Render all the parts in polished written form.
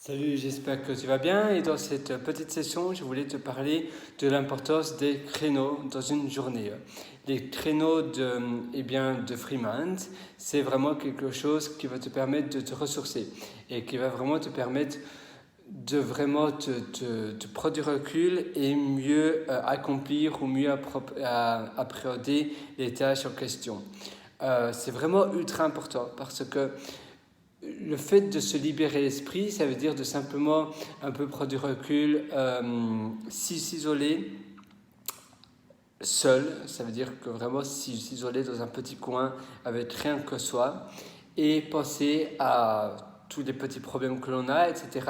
Salut, j'espère que tu vas bien et dans cette petite session, je voulais te parler de l'importance des créneaux dans une journée. Les créneaux de Freemind, c'est vraiment quelque chose qui va te permettre de te ressourcer et qui va vraiment te permettre de vraiment te prendre du recul et mieux accomplir ou mieux appréhender les tâches en question. C'est vraiment ultra important parce que le fait de se libérer l'esprit, ça veut dire de simplement un peu prendre du recul, s'isoler seul, ça veut dire que vraiment s'isoler dans un petit coin avec rien que soi et penser à tous les petits problèmes que l'on a, etc.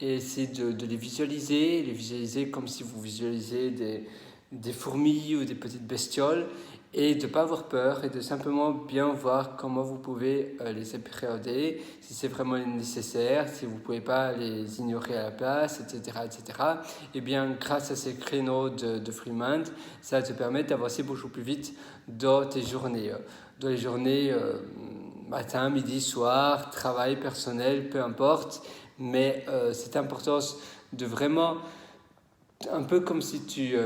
Et essayer de les visualiser comme si vous visualisez des fourmis ou des petites bestioles et de ne pas avoir peur et de simplement bien voir comment vous pouvez les appréhender, si c'est vraiment nécessaire, si vous ne pouvez pas les ignorer à la place, etc. Et bien, grâce à ces créneaux de Freemind, ça va te permettre d'avancer beaucoup plus vite dans tes journées. Dans les journées matin, midi, soir, travail personnel, peu importe, mais cette importance de vraiment, un peu comme si tu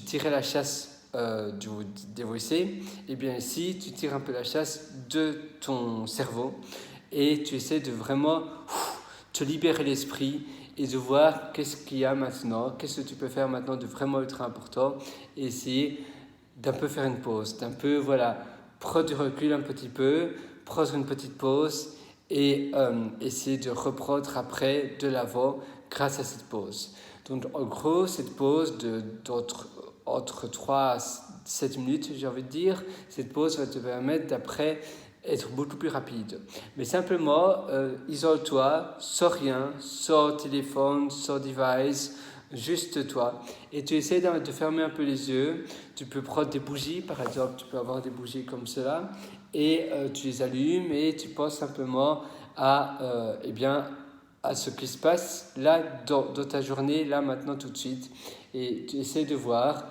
tirais la chasse des WC, et bien ici tu tires un peu la chasse de ton cerveau et tu essaies de vraiment te libérer l'esprit et de voir qu'est-ce qu'il y a maintenant, qu'est-ce que tu peux faire maintenant de vraiment ultra important et essayer d'un peu faire une pause, d'un peu prendre du recul un petit peu, prendre une petite pause et essayer de reprendre après de l'avant grâce à cette pause. Donc en gros, cette pause entre 3 à 7 minutes, j'ai envie de dire, cette pause va te permettre d'après être beaucoup plus rapide. Mais simplement, isole-toi, sans rien, sans téléphone, sans device, juste toi. Et tu essaies de fermer un peu les yeux. Tu peux prendre des bougies, par exemple, tu peux avoir des bougies comme cela, et tu les allumes et tu penses simplement à ce qui se passe là dans ta journée, là maintenant tout de suite. Et tu essaies de voir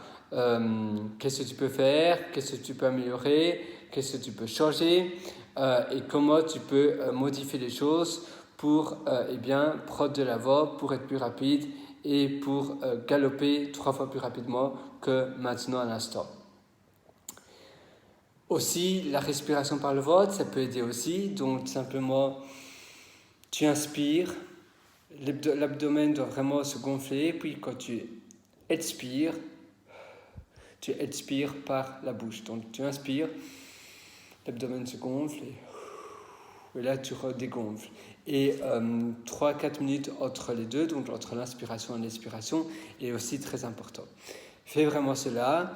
qu'est-ce que tu peux faire, qu'est-ce que tu peux améliorer, qu'est-ce que tu peux changer et comment tu peux modifier les choses pour prendre de l'avant, pour être plus rapide et pour galoper 3 fois plus rapidement que maintenant à l'instant. Aussi, la respiration par le ventre, ça peut aider aussi. Donc, simplement, tu inspires, l'abdomen doit vraiment se gonfler. Puis, quand tu expires par la bouche. Donc, tu inspires, l'abdomen se gonfle et là, tu redégonfles. Et 3-4 minutes entre les deux, donc entre l'inspiration et l'expiration, est aussi très important. Fais vraiment cela.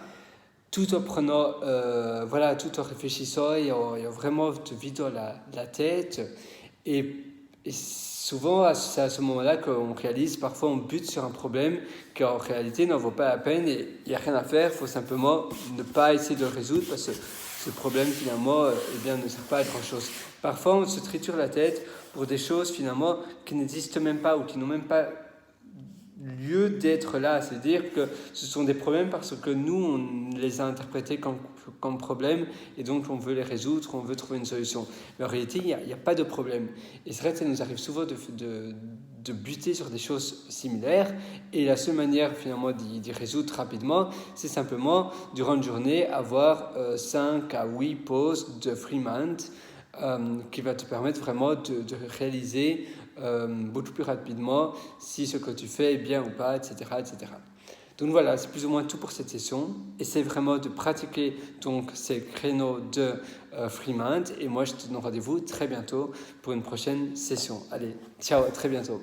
Tout en prenant, tout en réfléchissant et en vraiment te vidant la tête. Et souvent, c'est à ce moment-là qu'on réalise, parfois on bute sur un problème qui en réalité n'en vaut pas la peine et il n'y a rien à faire, il faut simplement ne pas essayer de le résoudre parce que ce problème finalement ne sert pas à grand-chose. Parfois on se triture la tête pour des choses finalement qui n'existent même pas ou qui n'ont même pas lieu d'être là, c'est-à-dire que ce sont des problèmes parce que nous, on les a interprétés comme problèmes et donc on veut les résoudre, on veut trouver une solution. Mais en réalité, il n'y a pas de problème. Et c'est vrai que ça nous arrive souvent de buter sur des choses similaires et la seule manière finalement d'y résoudre rapidement, c'est simplement, durant une journée, avoir 5 à 8 pauses de Freemind qui va te permettre vraiment de réaliser beaucoup plus rapidement si ce que tu fais est bien ou pas, etc. Donc voilà, c'est plus ou moins tout pour cette session. Essaie vraiment de pratiquer donc ces créneaux de Freemind et moi je te donne rendez-vous très bientôt pour une prochaine session. Allez, ciao, à très bientôt.